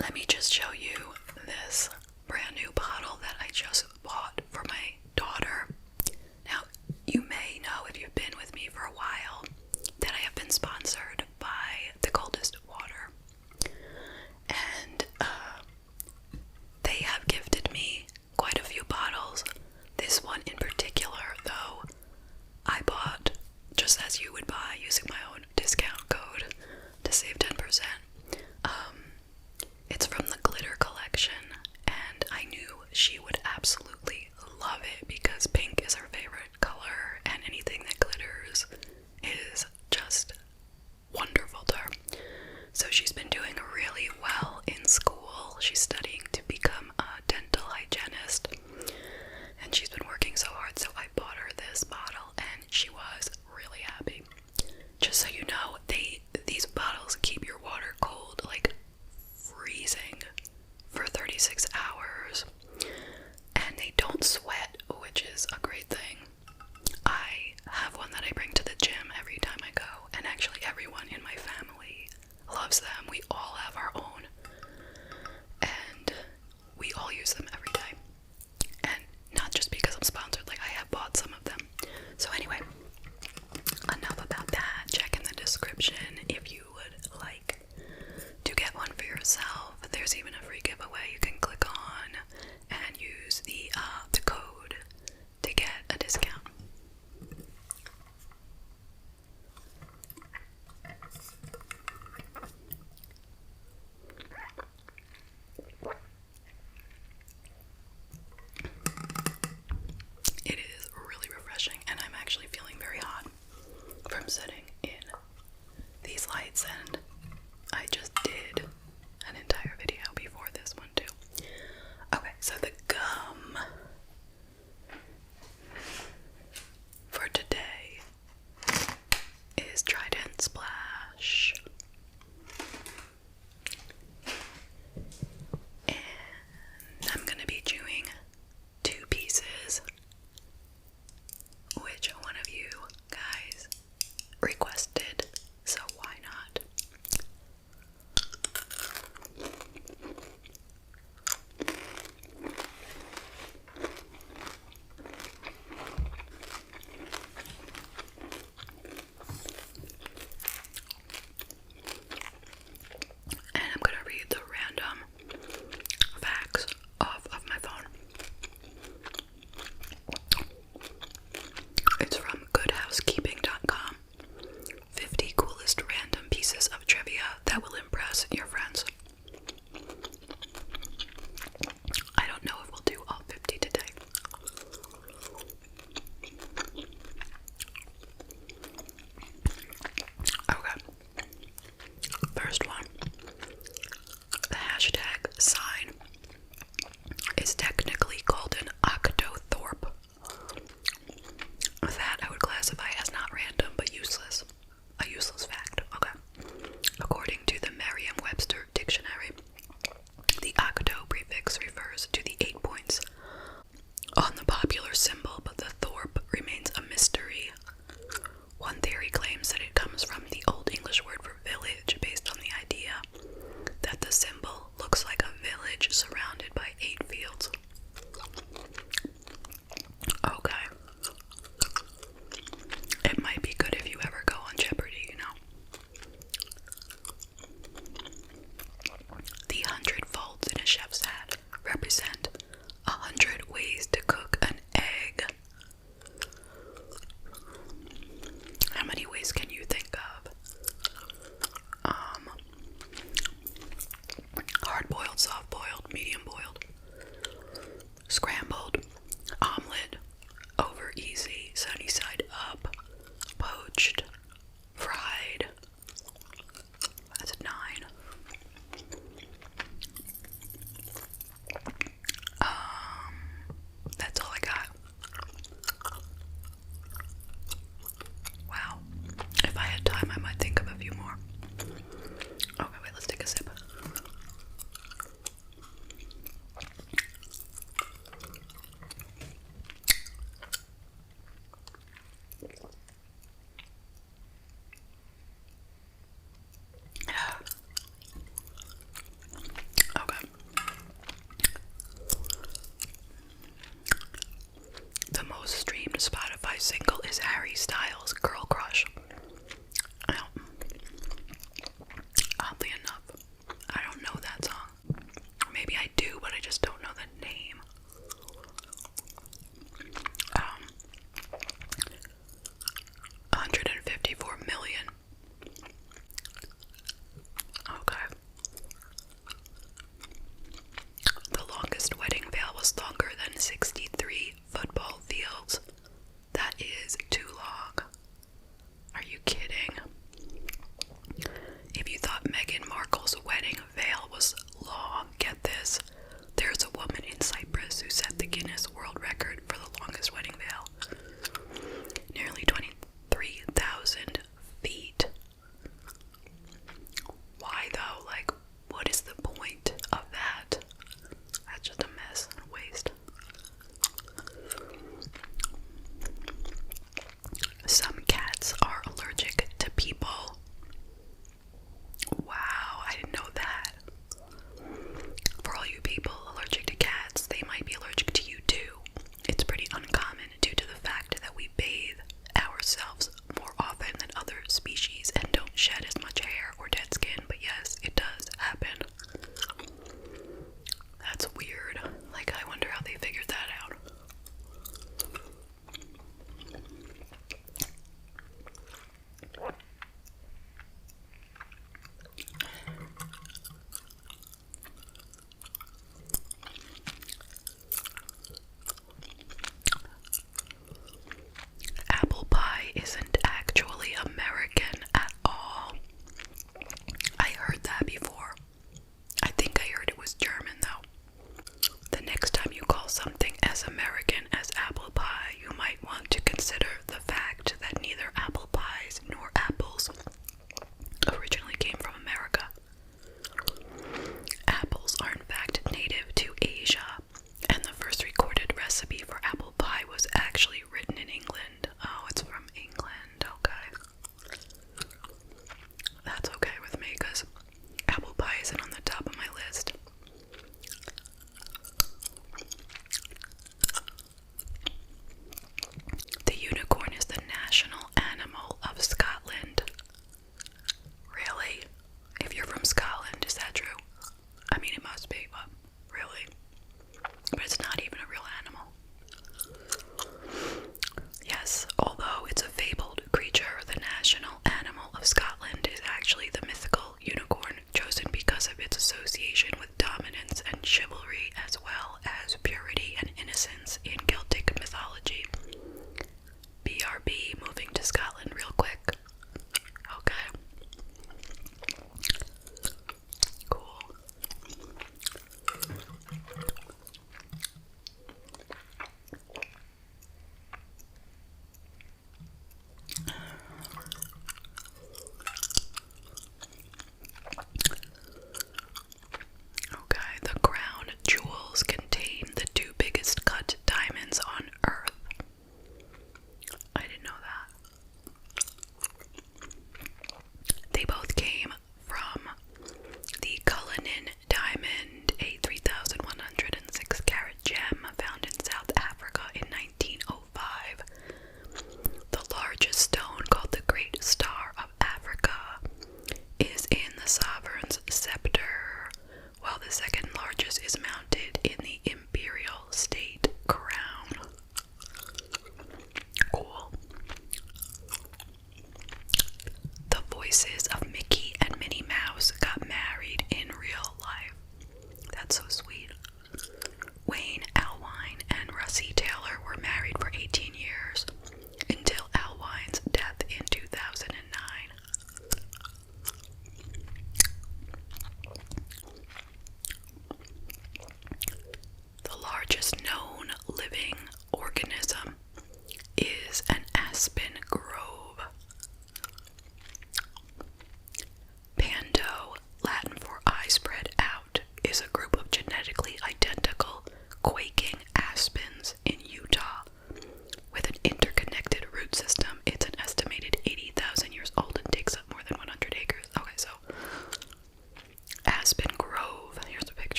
let me just show you this brand new bottle that I just bought for my daughter. Now, you may know if you've been with me for a while that I have been sponsored by the Coldest Water. And they have gifted me quite a few bottles. This one in particular, though, I bought just as you would buy using my own discount code to save 10%. It's from the glitter collection, and I knew she would absolutely love it because pink is her favorite color, and anything that glitters is just wonderful to her. So she's been doing really well in school. She's studying to become a dental hygienist, and she's been working so hard, so I bought her this bottle, and she was really happy. Just so you know, these bottles keep your water cold, like freezing, for 36 hours, and they don't sweat, which is a great thing. I have one that I bring to the gym every time I go, and actually everyone in my family loves them. We all have our own, and we all use them every day. And not just because I'm sponsored, like I have bought some of them. So anyway, enough about that. Check in the description if you would like to get one for yourself. There's even a free giveaway you can click on and use the code to get a discount. It is really refreshing, and I'm actually feeling very hot from sitting in these lights, and I just did an entire video before this one too. Okay, so the gum for today is Trident Splash. And I'm gonna be chewing 2 pieces, which one of you guys requested, so why not?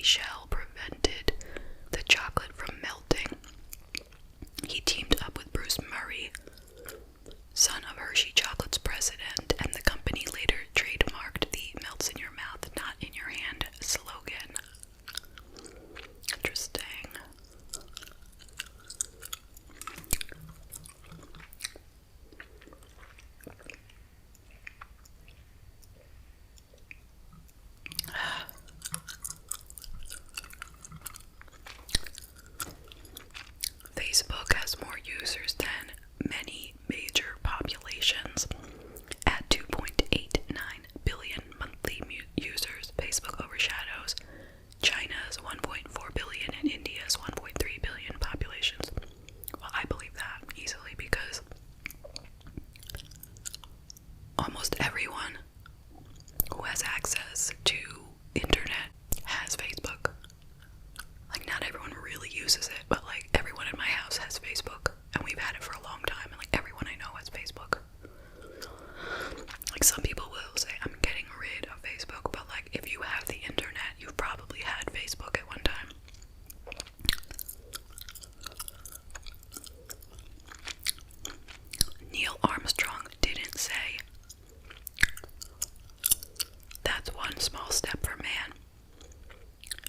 shell prevented the chocolate from melting. He teamed up with Bruce Murray, son of Hershey Chocolate's president, and the company later trademarked the melts in your mouth, not in your hand slogan. Interesting. Facebook has more users than many major populations. At 2.89 billion monthly users, Facebook overshadows China's 1.4 billion and India's 1.3 billion populations. Well, I believe that easily because almost everyone who has access to internet has Facebook. Like, not everyone really uses it, but like everyone in my house has Facebook, and we've had it for a long time, and like everyone I know has Facebook. Like, some people will say I'm getting rid of Facebook, but like if you have the internet, you've probably had Facebook at one time. Neil Armstrong didn't say, "That's one small step for man."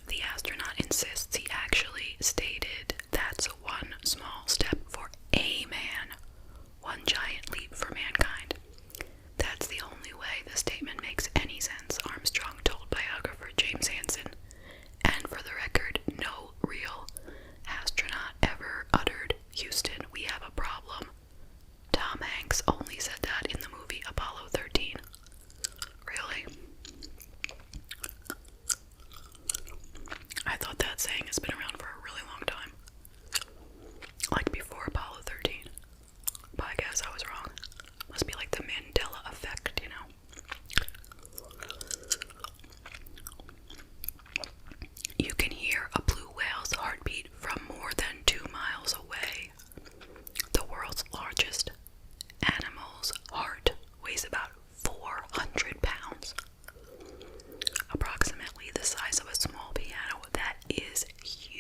The astronaut insists he actually stated, "That's one small step for a man, one giant leap for mankind." That's the only way the statement makes any sense, Armstrong told biographer James Hansen. And for the record, no real astronaut ever uttered, "Houston, we have a problem." Tom Hanks only said that in the movie Apollo 13. Really? I thought that saying has been around for a really long time. Like before Apollo 13. But I guess I was wrong. Must be like the Mandela effect, you know? You can hear a blue whale's heartbeat from more than 2 miles away. The world's largest animal's heart weighs about 400 pounds. Approximately the size of a small piano. That is huge.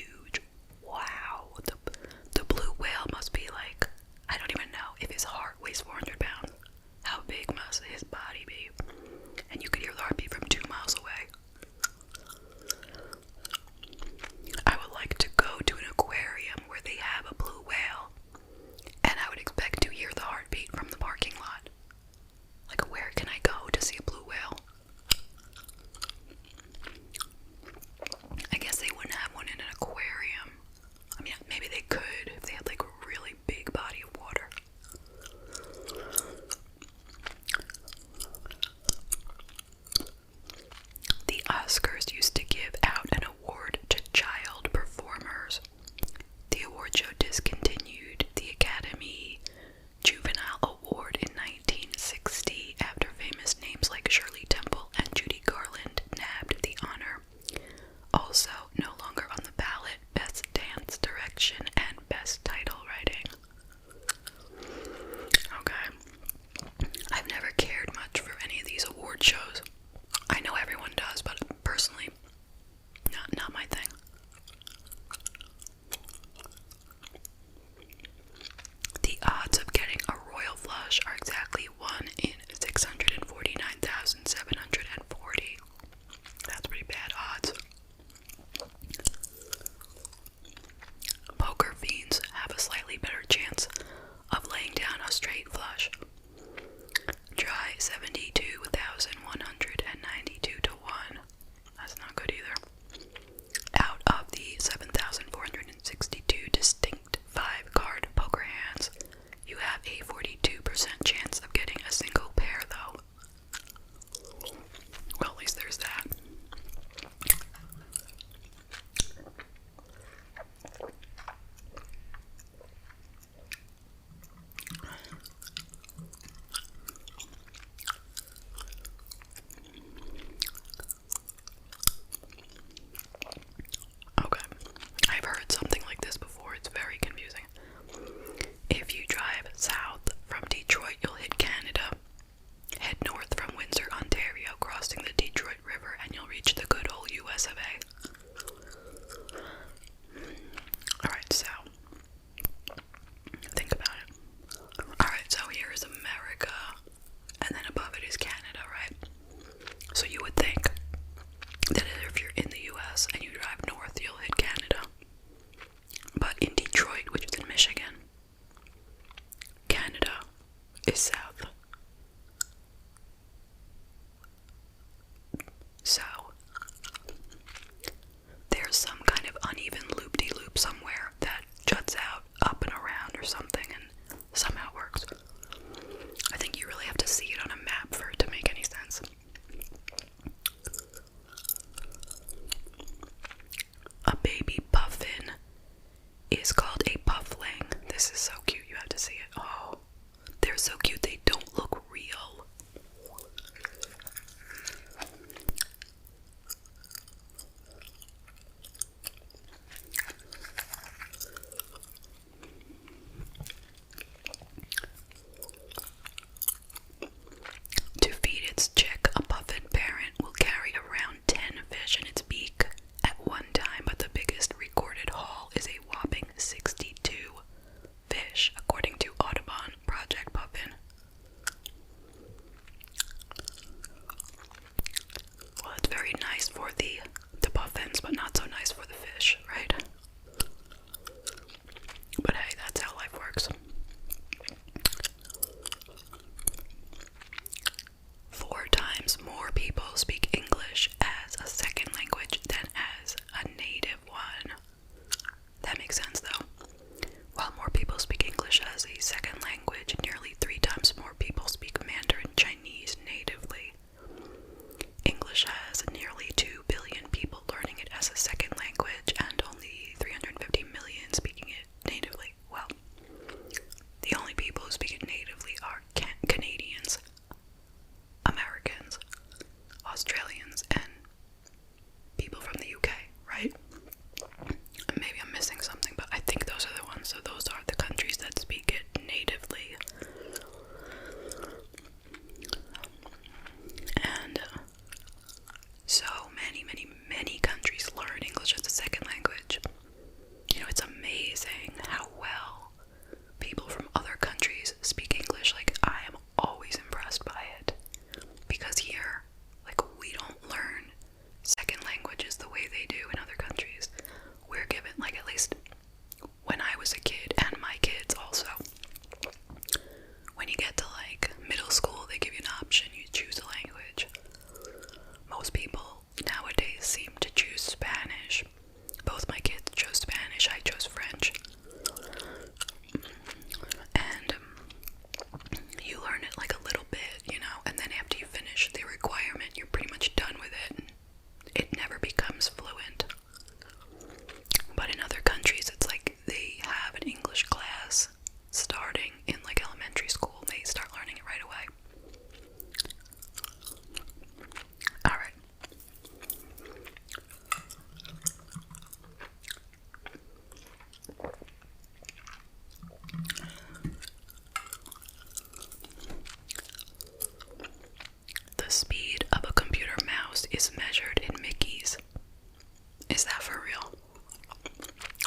for real.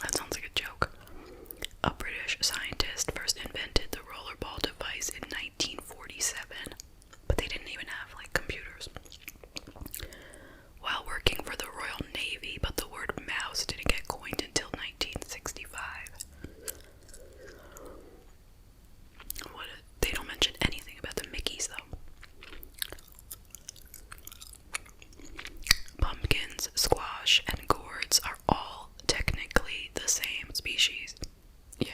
That sounds like a joke. A British scientist first invented the rollerball device in 1947, but they didn't even have like computers. While working for the Royal Navy, but the word mouse didn't get coined until 1965. They don't mention anything about the Mickeys though. Pumpkins, squash, and gourds are all technically the same species. Yeah.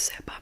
sepa